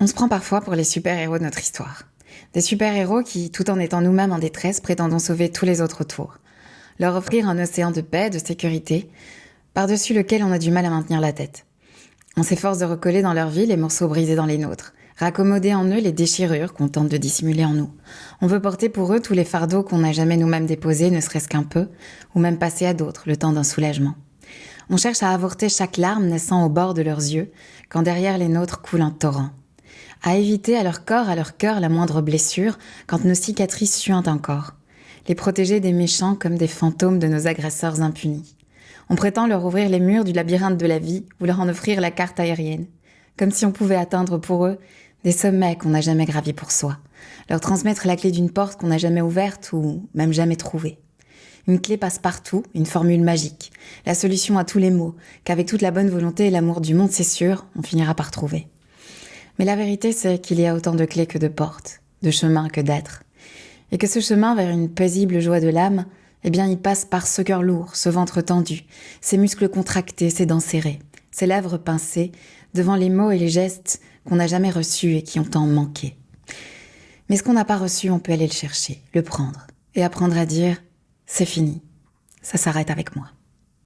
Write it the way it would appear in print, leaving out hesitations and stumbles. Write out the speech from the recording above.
On se prend parfois pour les super-héros de notre histoire. Des super-héros qui, tout en étant nous-mêmes en détresse, prétendons sauver tous les autres autour. Leur offrir un océan de paix, de sécurité, par-dessus lequel on a du mal à maintenir la tête. On s'efforce de recoller dans leur vie les morceaux brisés dans les nôtres, raccommoder en eux les déchirures qu'on tente de dissimuler en nous. On veut porter pour eux tous les fardeaux qu'on n'a jamais nous-mêmes déposés, ne serait-ce qu'un peu, ou même passer à d'autres, le temps d'un soulagement. On cherche à avorter chaque larme naissant au bord de leurs yeux, quand derrière les nôtres coule un torrent. À éviter à leur corps, à leur cœur, la moindre blessure, quand nos cicatrices suintent encore. Les protéger des méchants comme des fantômes de nos agresseurs impunis. On prétend leur ouvrir les murs du labyrinthe de la vie ou leur en offrir la carte aérienne. Comme si on pouvait atteindre pour eux des sommets qu'on n'a jamais gravis pour soi. Leur transmettre la clé d'une porte qu'on n'a jamais ouverte ou même jamais trouvée. Une clé passe-partout, une formule magique. La solution à tous les maux, qu'avec toute la bonne volonté et l'amour du monde, c'est sûr, on finira par trouver. Mais la vérité, c'est qu'il y a autant de clés que de portes, de chemins que d'êtres. Et que ce chemin vers une paisible joie de l'âme, eh bien, il passe par ce cœur lourd, ce ventre tendu, ces muscles contractés, ces dents serrées, ces lèvres pincées, devant les mots et les gestes qu'on n'a jamais reçus et qui ont tant manqué. Mais ce qu'on n'a pas reçu, on peut aller le chercher, le prendre, et apprendre à dire « c'est fini, ça s'arrête avec moi ».